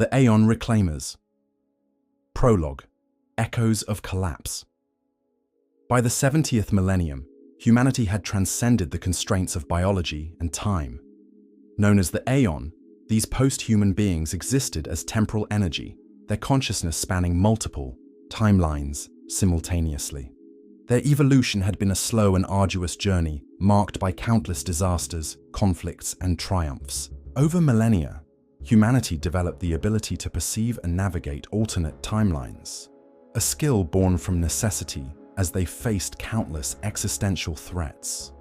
The Aeon Reclaimers. Prologue: Echoes of Collapse. By the 70th millennium, humanity had transcended the constraints of biology and time. Known as the Aeon, these post-human beings existed as temporal energy, their consciousness spanning multiple timelines simultaneously. Their evolution had been a slow and arduous journey, marked by countless disasters, conflicts, and triumphs. Over millennia, humanity developed the ability to perceive and navigate alternate timelines, a skill born from necessity as they faced countless existential threats.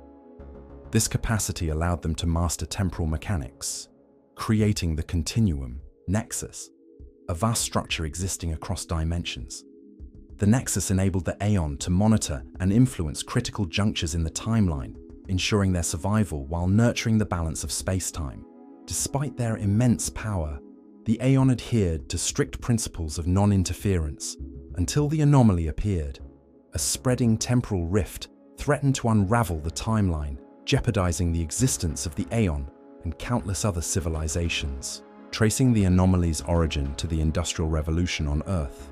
This capacity allowed them to master temporal mechanics, creating the continuum, nexus, a vast structure existing across dimensions. The nexus enabled the Aeon to monitor and influence critical junctures in the timeline, ensuring their survival while nurturing the balance of space-time. Despite their immense power, the Aeon adhered to strict principles of non-interference until the anomaly appeared. A spreading temporal rift threatened to unravel the timeline, jeopardizing the existence of the Aeon and countless other civilizations. Tracing the anomaly's origin to the Industrial Revolution on Earth,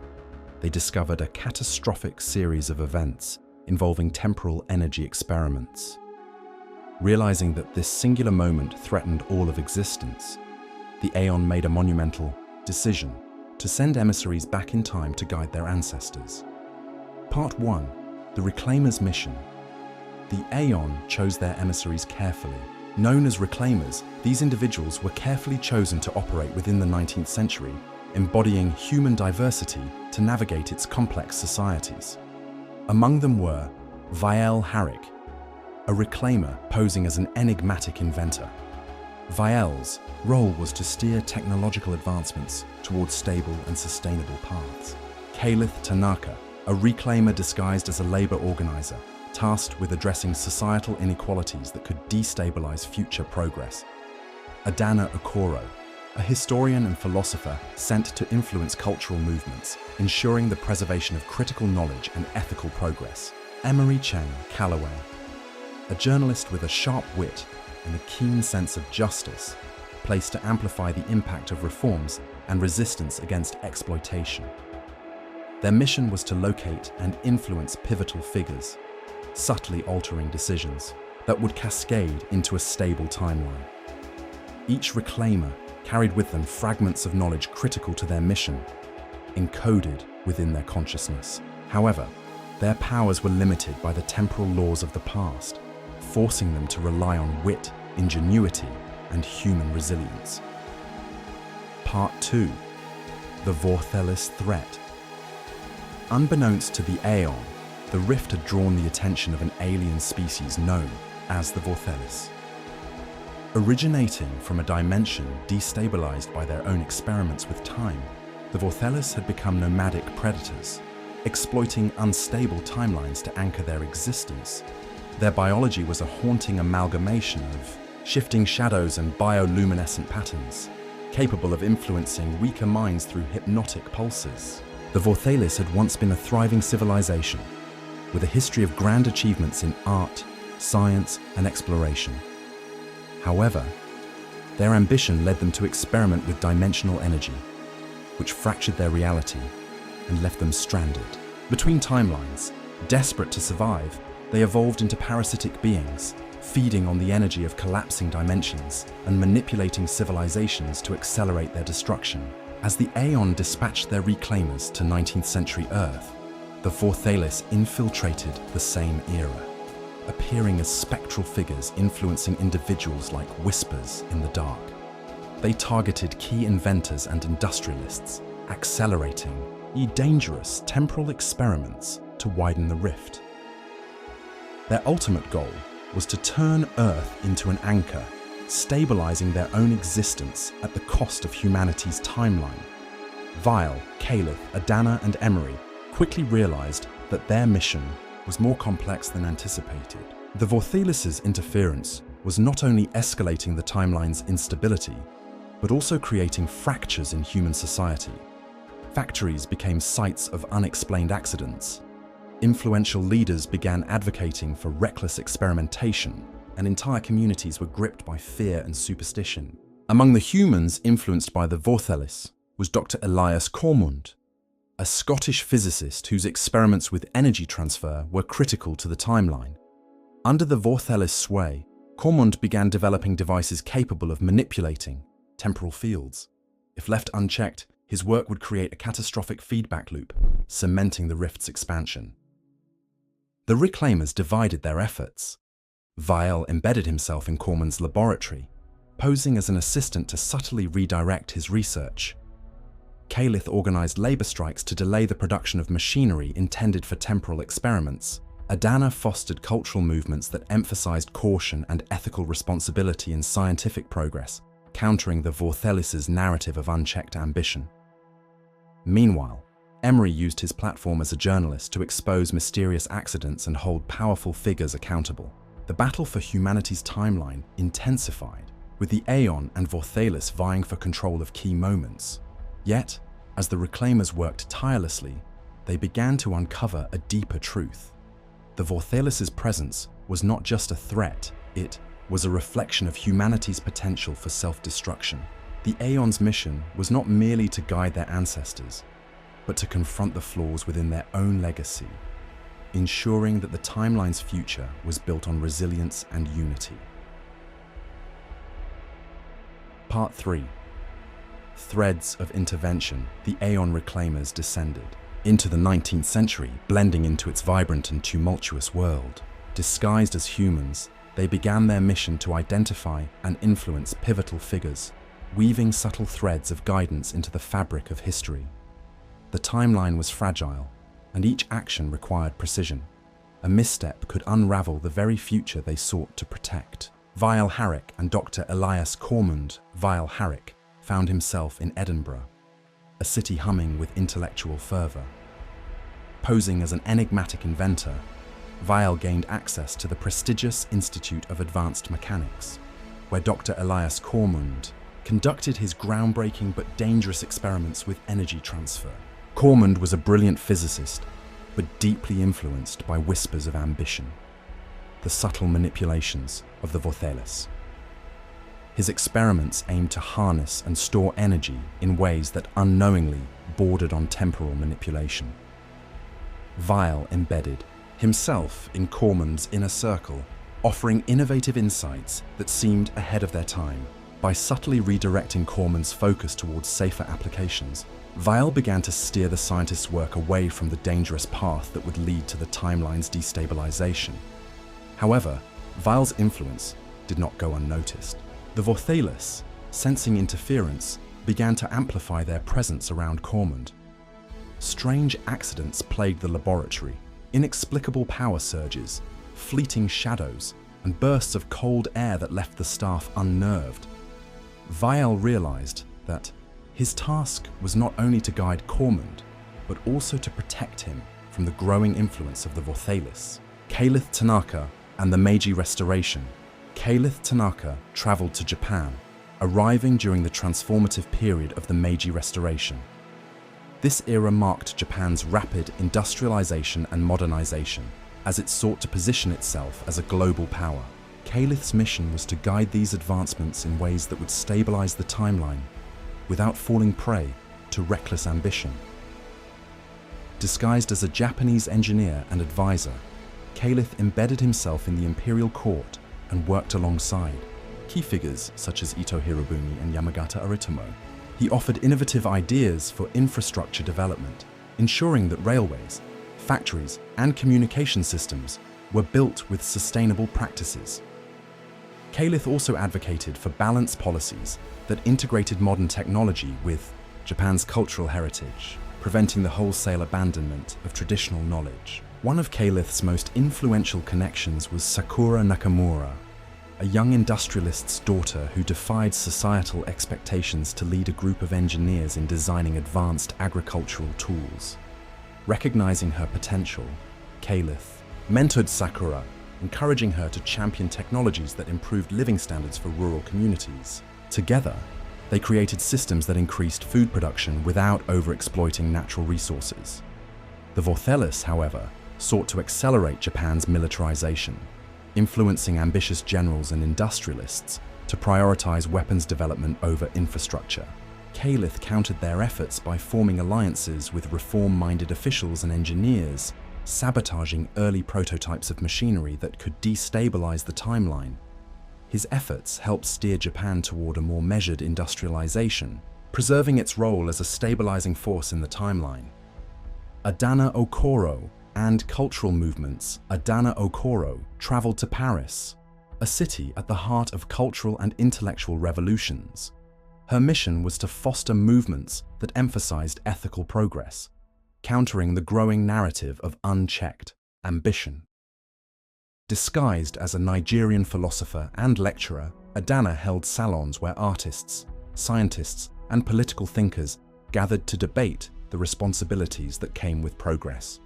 they discovered a catastrophic series of events involving temporal energy experiments. Realizing that this singular moment threatened all of existence, the Aeon made a monumental decision to send emissaries back in time to guide their ancestors. Part 1. The Reclaimers' Mission. The Aeon chose their emissaries carefully. Known as Reclaimers, these individuals were carefully chosen to operate within the 19th century, embodying human diversity to navigate its complex societies. Among them were Vielle Harrick, a reclaimer posing as an enigmatic inventor. Vielle's role was to steer technological advancements towards stable and sustainable paths. Kalith Tanaka, a reclaimer disguised as a labor organizer, tasked with addressing societal inequalities that could destabilize future progress. Adana Okoro, a historian and philosopher sent to influence cultural movements, ensuring the preservation of critical knowledge and ethical progress. Emery Cheng Calloway, a journalist with a sharp wit and a keen sense of justice, placed to amplify the impact of reforms and resistance against exploitation. Their mission was to locate and influence pivotal figures, subtly altering decisions that would cascade into a stable timeline. Each reclaimer carried with them fragments of knowledge critical to their mission, encoded within their consciousness. However, their powers were limited by the temporal laws of the past, forcing them to rely on wit, ingenuity, and human resilience. Part 2. The Vorthelis Threat. Unbeknownst to the Aeon, the rift had drawn the attention of an alien species known as the Vorthelis. Originating from a dimension destabilized by their own experiments with time, the Vorthelis had become nomadic predators, exploiting unstable timelines to anchor their existence. Their biology was a haunting amalgamation of shifting shadows and bioluminescent patterns, capable of influencing weaker minds through hypnotic pulses. The Vorthelis had once been a thriving civilization, with a history of grand achievements in art, science, and exploration. However, their ambition led them to experiment with dimensional energy, which fractured their reality and left them stranded. Between timelines, desperate to survive, they evolved into parasitic beings, feeding on the energy of collapsing dimensions and manipulating civilizations to accelerate their destruction. As the Aeon dispatched their reclaimers to 19th century Earth, the Vorthelis infiltrated the same era, appearing as spectral figures influencing individuals like whispers in the dark. They targeted key inventors and industrialists, accelerating dangerous temporal experiments to widen the rift. Their ultimate goal was to turn Earth into an anchor, stabilizing their own existence at the cost of humanity's timeline. Vielle, Kalith, Adana, and Emery quickly realized that their mission was more complex than anticipated. The Vorthelis' interference was not only escalating the timeline's instability, but also creating fractures in human society. Factories became sites of unexplained accidents. Influential leaders began advocating for reckless experimentation, and entire communities were gripped by fear and superstition. Among the humans influenced by the Vorthelis, was Dr. Elias Cormund, a Scottish physicist whose experiments with energy transfer were critical to the timeline. Under the Vorthelis sway, Cormund began developing devices capable of manipulating temporal fields. If left unchecked, his work would create a catastrophic feedback loop, cementing the rift's expansion. The Reclaimers divided their efforts. Vial embedded himself in Cormund's laboratory, posing as an assistant to subtly redirect his research. Calith organized labor strikes to delay the production of machinery intended for temporal experiments. Adana fostered cultural movements that emphasized caution and ethical responsibility in scientific progress, countering the Vorthelis' narrative of unchecked ambition. Meanwhile, Emery used his platform as a journalist to expose mysterious accidents and hold powerful figures accountable. The battle for humanity's timeline intensified, with the Aeon and Vorthelis vying for control of key moments. Yet, as the Reclaimers worked tirelessly, they began to uncover a deeper truth. The Vorthelis' presence was not just a threat, it was a reflection of humanity's potential for self-destruction. The Aeon's mission was not merely to guide their ancestors, but to confront the flaws within their own legacy, ensuring that the timeline's future was built on resilience and unity. Part 3. Threads of intervention. The Aeon Reclaimers descended into the 19th century, blending into its vibrant and tumultuous world. Disguised as humans, they began their mission to identify and influence pivotal figures, weaving subtle threads of guidance into the fabric of history. The timeline was fragile, and each action required precision. A misstep could unravel the very future they sought to protect. Vial Harrick and Dr. Elias Cormund. Vial Harrick found himself in Edinburgh, a city humming with intellectual fervor. Posing as an enigmatic inventor, Vial gained access to the prestigious Institute of Advanced Mechanics, where Dr. Elias Cormund conducted his groundbreaking but dangerous experiments with energy transfer. Cormund was a brilliant physicist, but deeply influenced by whispers of ambition, the subtle manipulations of the Vorthelis. His experiments aimed to harness and store energy in ways that unknowingly bordered on temporal manipulation. Vial embedded himself in Cormund's inner circle, offering innovative insights that seemed ahead of their time. By subtly redirecting Cormund's focus towards safer applications, Vial began to steer the scientist's work away from the dangerous path that would lead to the timeline's destabilization. However, Vial's influence did not go unnoticed. The Vorthelis, sensing interference, began to amplify their presence around Cormund. Strange accidents plagued the laboratory, inexplicable power surges, fleeting shadows, and bursts of cold air that left the staff unnerved. Vial realized that his task was not only to guide Cormund, but also to protect him from the growing influence of the Vorthelis. Calith Tanaka and the Meiji Restoration. Calith Tanaka traveled to Japan, arriving during the transformative period of the Meiji Restoration. This era marked Japan's rapid industrialization and modernization, as it sought to position itself as a global power. Calith's mission was to guide these advancements in ways that would stabilize the timeline, without falling prey to reckless ambition. Disguised as a Japanese engineer and advisor, Calith embedded himself in the imperial court and worked alongside key figures such as Ito Hirobumi and Yamagata Aritomo. He offered innovative ideas for infrastructure development, ensuring that railways, factories, and communication systems were built with sustainable practices. Calith also advocated for balanced policies that integrated modern technology with Japan's cultural heritage, preventing the wholesale abandonment of traditional knowledge. One of Calith's most influential connections was Sakura Nakamura, a young industrialist's daughter who defied societal expectations to lead a group of engineers in designing advanced agricultural tools. Recognizing her potential, Calith mentored Sakura, encouraging her to champion technologies that improved living standards for rural communities. Together, they created systems that increased food production without overexploiting natural resources. The Vorthelis, however, sought to accelerate Japan's militarization, influencing ambitious generals and industrialists to prioritize weapons development over infrastructure. Caliph countered their efforts by forming alliances with reform-minded officials and engineers, sabotaging early prototypes of machinery that could destabilize the timeline. His efforts helped steer Japan toward a more measured industrialization, preserving its role as a stabilizing force in the timeline. Adana Okoro and cultural movements. Adana Okoro traveled to Paris, a city at the heart of cultural and intellectual revolutions. Her mission was to foster movements that emphasized ethical progress, countering the growing narrative of unchecked ambition. Disguised as a Nigerian philosopher and lecturer, Adana held salons where artists, scientists, and political thinkers gathered to debate the responsibilities that came with progress.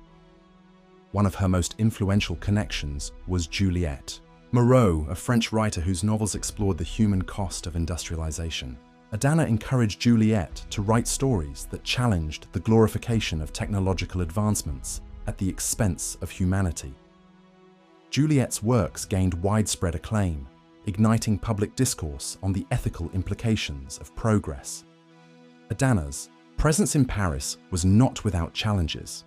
One of her most influential connections was Juliette Moreau, a French writer whose novels explored the human cost of industrialization. Adana encouraged Juliette to write stories that challenged the glorification of technological advancements at the expense of humanity. Juliette's works gained widespread acclaim, igniting public discourse on the ethical implications of progress. Adana's presence in Paris was not without challenges.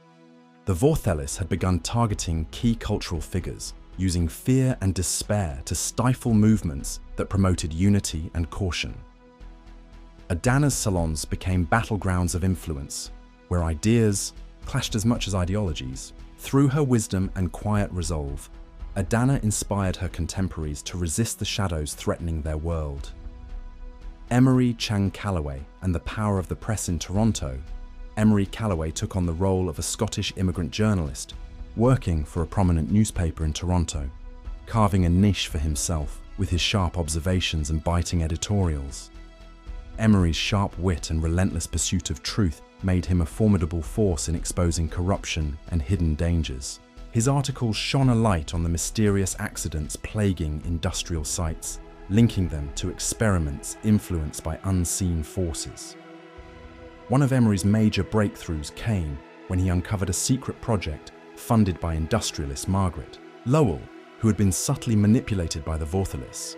The Vorthelis had begun targeting key cultural figures, using fear and despair to stifle movements that promoted unity and caution. Adana's salons became battlegrounds of influence, where ideas clashed as much as ideologies. Through her wisdom and quiet resolve, Adana inspired her contemporaries to resist the shadows threatening their world. Emery Chang Calloway and the power of the press in Toronto. Emery Calloway took on the role of a Scottish immigrant journalist, working for a prominent newspaper in Toronto, carving a niche for himself with his sharp observations and biting editorials. Emery's sharp wit and relentless pursuit of truth made him a formidable force in exposing corruption and hidden dangers. His articles shone a light on the mysterious accidents plaguing industrial sites, linking them to experiments influenced by unseen forces. One of Emery's major breakthroughs came when he uncovered a secret project funded by industrialist Margaret Lowell, who had been subtly manipulated by the Vorthelis.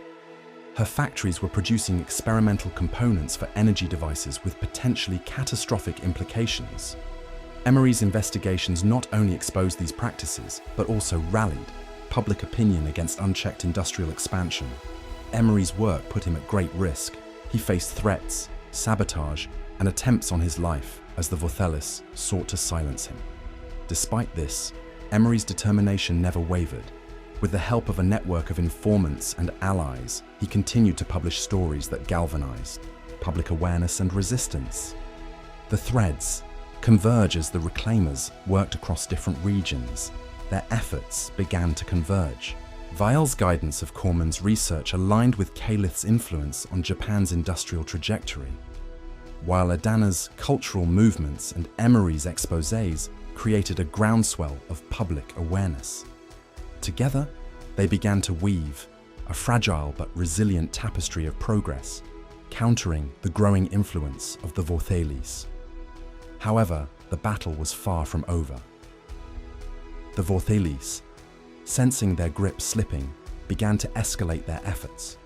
Her factories were producing experimental components for energy devices with potentially catastrophic implications. Emery's investigations not only exposed these practices, but also rallied public opinion against unchecked industrial expansion. Emery's work put him at great risk. He faced threats, sabotage, and attempts on his life as the Vorthelis sought to silence him. Despite this, Emery's determination never wavered. With the help of a network of informants and allies, he continued to publish stories that galvanized public awareness and resistance. The threads converge as the Reclaimers worked across different regions. Their efforts began to converge. Weil's guidance of Corman's research aligned with Caliph's influence on Japan's industrial trajectory, while Adana's cultural movements and Emery's exposés created a groundswell of public awareness. Together, they began to weave a fragile but resilient tapestry of progress, countering the growing influence of the Vorthelis. However, the battle was far from over. The Vorthelis, sensing their grip slipping, began to escalate their efforts.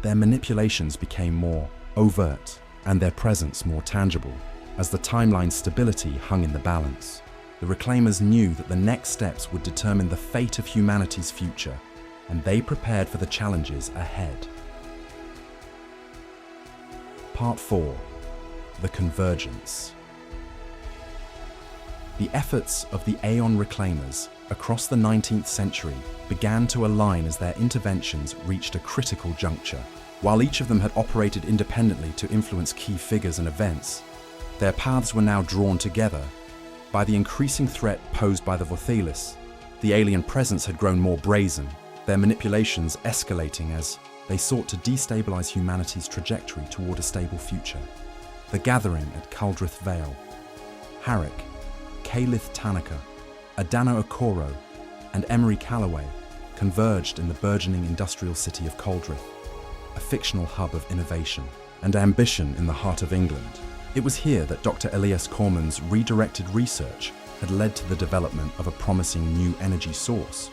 Their manipulations became more overt and their presence more tangible, as the timeline's stability hung in the balance. The Reclaimers knew that the next steps would determine the fate of humanity's future, and they prepared for the challenges ahead. Part 4. The Convergence. The efforts of the Aeon Reclaimers across the 19th century began to align as their interventions reached a critical juncture. While each of them had operated independently to influence key figures and events, their paths were now drawn together. By the increasing threat posed by the Vorthelis, the alien presence had grown more brazen, their manipulations escalating as they sought to destabilize humanity's trajectory toward a stable future. The gathering at Caldrith Vale. Harrick, Caliph Tanaka, Adana Okoro, and Emery Calloway converged in the burgeoning industrial city of Caldrith, a fictional hub of innovation and ambition in the heart of England. It was here that Dr. Elias Corman's redirected research had led to the development of a promising new energy source.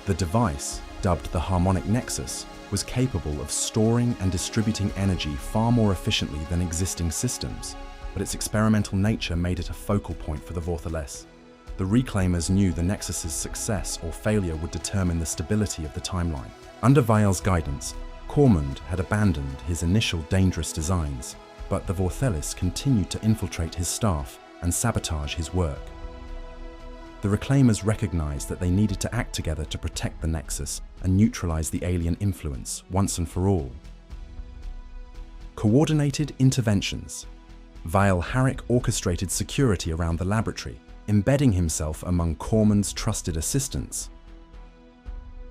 The device, dubbed the harmonic nexus, was capable of storing and distributing energy far more efficiently than existing systems, but its experimental nature made it a focal point for the Vorthaless. The Reclaimers knew the Nexus's success or failure would determine the stability of the timeline. Under Vial's guidance, Cormund had abandoned his initial dangerous designs, but the Vorthaless continued to infiltrate his staff and sabotage his work. The Reclaimers recognized that they needed to act together to protect the Nexus and neutralize the alien influence once and for all. Coordinated interventions. Vial Harrick orchestrated security around the laboratory, embedding himself among Cormund's trusted assistants.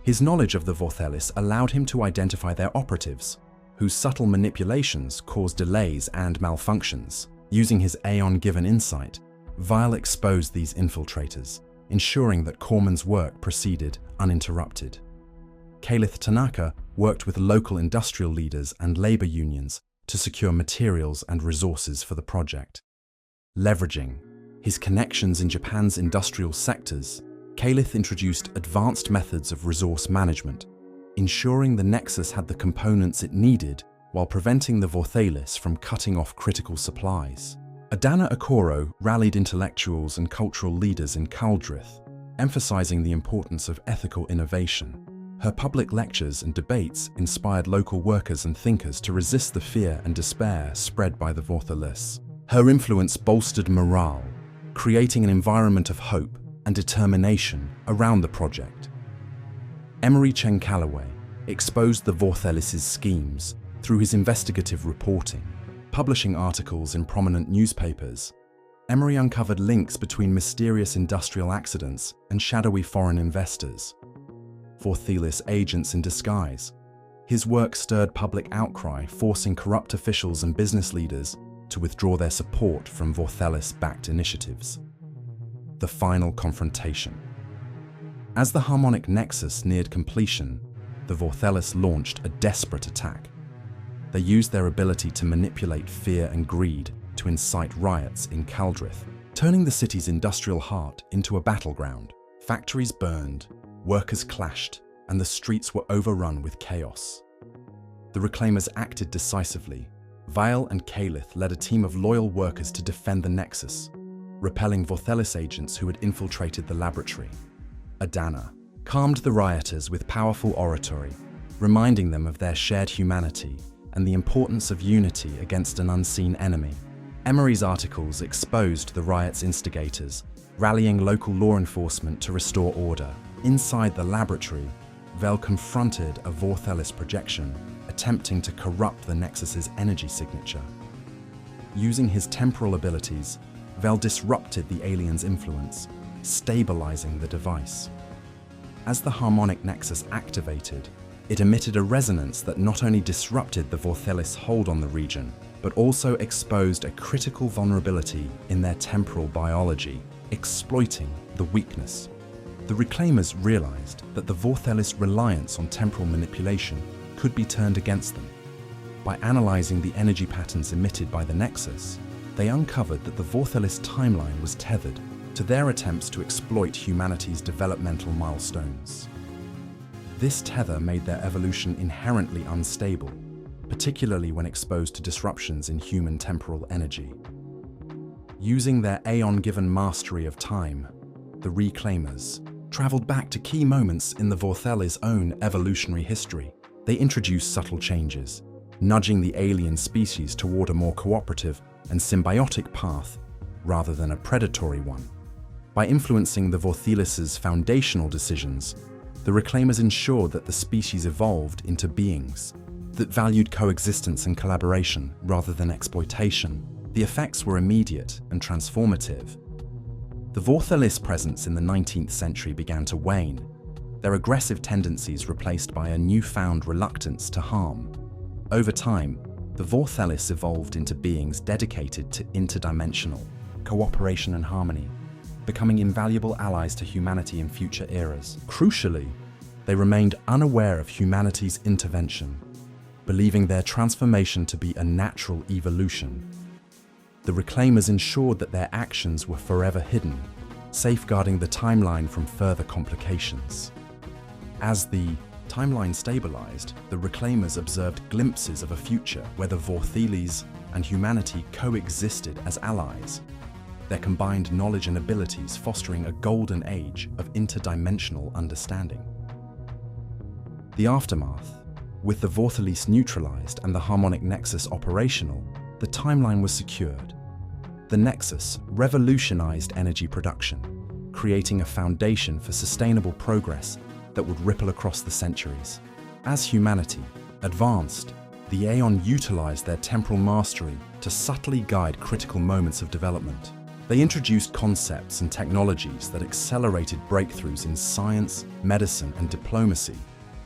His knowledge of the Vorthaless allowed him to identify their operatives, whose subtle manipulations caused delays and malfunctions. Using his Aeon-given insight, Vial exposed these infiltrators, ensuring that Cormund's work proceeded uninterrupted. Kalith Tanaka worked with local industrial leaders and labor unions to secure materials and resources for the project. Leveraging his connections in Japan's industrial sectors, Kalith introduced advanced methods of resource management, ensuring the Nexus had the components it needed while preventing the Vorthaless from cutting off critical supplies. Adana Okoro rallied intellectuals and cultural leaders in Kaldrith, emphasizing the importance of ethical innovation. Her public lectures and debates inspired local workers and thinkers to resist the fear and despair spread by the Vorthaless. Her influence bolstered morale, creating an environment of hope and determination around the project. Emery Chen Calloway exposed the Vorthaless's schemes through his investigative reporting. Publishing articles in prominent newspapers, Emery uncovered links between mysterious industrial accidents and shadowy foreign investors, Vorthaless agents in disguise. His work stirred public outcry, forcing corrupt officials and business leaders to withdraw their support from Vorthaless-backed initiatives. The final confrontation. As the harmonic nexus neared completion, the Vorthaless launched a desperate attack. They used their ability to manipulate fear and greed to incite riots in Kaldrith, turning the city's industrial heart into a battleground. Factories burned, workers clashed, and the streets were overrun with chaos. The Reclaimers acted decisively. Vial and Kalith led a team of loyal workers to defend the Nexus, repelling Vorthaless agents who had infiltrated the laboratory. Adana calmed the rioters with powerful oratory, reminding them of their shared humanity and the importance of unity against an unseen enemy. Emery's articles exposed the riot's instigators, rallying local law enforcement to restore order. Inside the laboratory, Vel confronted a Vorthaless projection, attempting to corrupt the Nexus's energy signature. Using his temporal abilities, Vel disrupted the alien's influence, stabilizing the device. As the harmonic nexus activated, it emitted a resonance that not only disrupted the Vorthaless hold on the region, but also exposed a critical vulnerability in their temporal biology, exploiting the weakness. The Reclaimers realized that the Vorthaless reliance on temporal manipulation could be turned against them. By analyzing the energy patterns emitted by the Nexus, they uncovered that the Vorthaless timeline was tethered to their attempts to exploit humanity's developmental milestones. This tether made their evolution inherently unstable, particularly when exposed to disruptions in human temporal energy. Using their Aeon-given mastery of time, the Reclaimers traveled back to key moments in the Vorthaless' own evolutionary history. They introduced subtle changes, nudging the alien species toward a more cooperative and symbiotic path rather than a predatory one. By influencing the Vorthaless' foundational decisions, the Reclaimers ensured that the species evolved into beings that valued coexistence and collaboration rather than exploitation. The effects were immediate and transformative. The Vorthaless presence in the 19th century began to wane, their aggressive tendencies replaced by a newfound reluctance to harm. Over time, the Vorthaless evolved into beings dedicated to interdimensional cooperation and harmony, becoming invaluable allies to humanity in future eras. Crucially, they remained unaware of humanity's intervention, believing their transformation to be a natural evolution. The Reclaimers ensured that their actions were forever hidden, safeguarding the timeline from further complications. As the timeline stabilized, the Reclaimers observed glimpses of a future where the Vortheles and humanity coexisted as allies, their combined knowledge and abilities fostering a golden age of interdimensional understanding. The aftermath. With the Vortheles neutralized and the harmonic nexus operational, the timeline was secured. The nexus revolutionized energy production, creating a foundation for sustainable progress that would ripple across the centuries. As humanity advanced, the Aeon utilized their temporal mastery to subtly guide critical moments of development. They introduced concepts and technologies that accelerated breakthroughs in science, medicine, and diplomacy,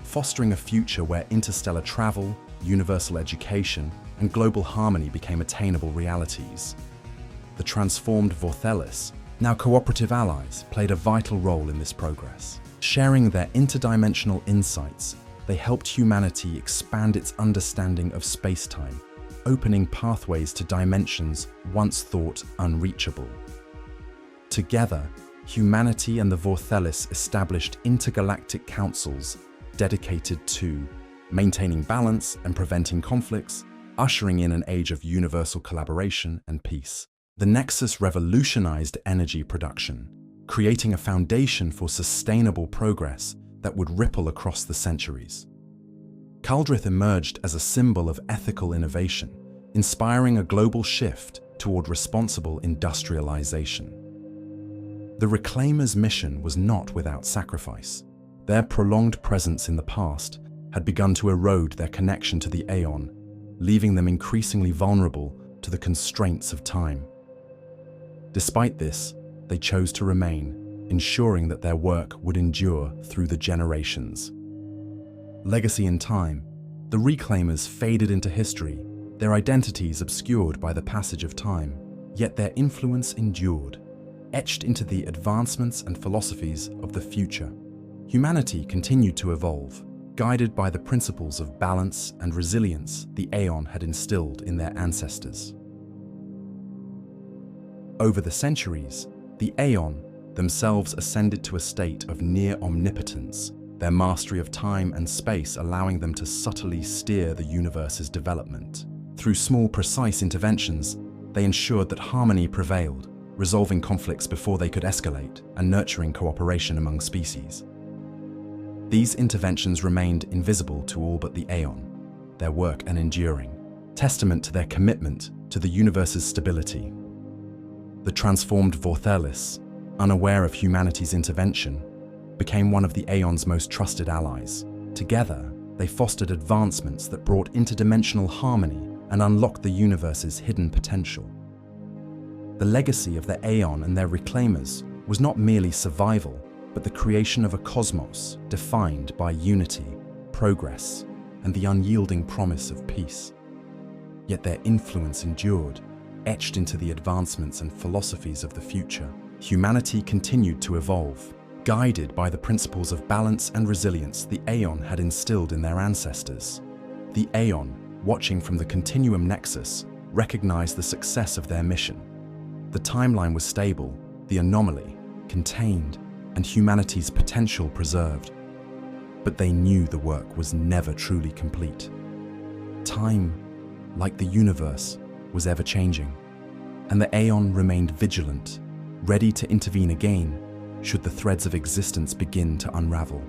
fostering a future where interstellar travel, universal education, and global harmony became attainable realities. The transformed Vortheles, now cooperative allies, played a vital role in this progress. Sharing their interdimensional insights, they helped humanity expand its understanding of space-time, opening pathways to dimensions once thought unreachable. Together, humanity and the Vortheles established intergalactic councils dedicated to maintaining balance and preventing conflicts, ushering in an age of universal collaboration and peace. The Nexus revolutionized energy production, creating a foundation for sustainable progress that would ripple across the centuries. Culdrith emerged as a symbol of ethical innovation, inspiring a global shift toward responsible industrialization. The Reclaimers' mission was not without sacrifice. Their prolonged presence in the past had begun to erode their connection to the Aeon, leaving them increasingly vulnerable to the constraints of time. Despite this, they chose to remain, ensuring that their work would endure through the generations. Legacy in time, the Reclaimers faded into history, their identities obscured by the passage of time, yet their influence endured, etched into the advancements and philosophies of the future. Humanity continued to evolve, guided by the principles of balance and resilience the Aeon had instilled in their ancestors. Over the centuries, the Aeon themselves ascended to a state of near omnipotence, their mastery of time and space allowing them to subtly steer the universe's development. Through small, precise interventions, they ensured that harmony prevailed, resolving conflicts before they could escalate and nurturing cooperation among species. These interventions remained invisible to all but the Aeon, their work an enduring testament to their commitment to the universe's stability. The transformed Vortheles, unaware of humanity's intervention, became one of the Aeon's most trusted allies. Together, they fostered advancements that brought interdimensional harmony and unlocked the universe's hidden potential. The legacy of the Aeon and their Reclaimers was not merely survival, but the creation of a cosmos defined by unity, progress, and the unyielding promise of peace. Yet their influence endured, etched into the advancements and philosophies of the future. Humanity continued to evolve, guided by the principles of balance and resilience the Aeon had instilled in their ancestors. The Aeon, watching from the Continuum Nexus, recognized the success of their mission. The timeline was stable, the anomaly contained, and humanity's potential preserved. But they knew the work was never truly complete. Time, like the universe, was ever-changing, and the Aeon remained vigilant, ready to intervene again should the threads of existence begin to unravel.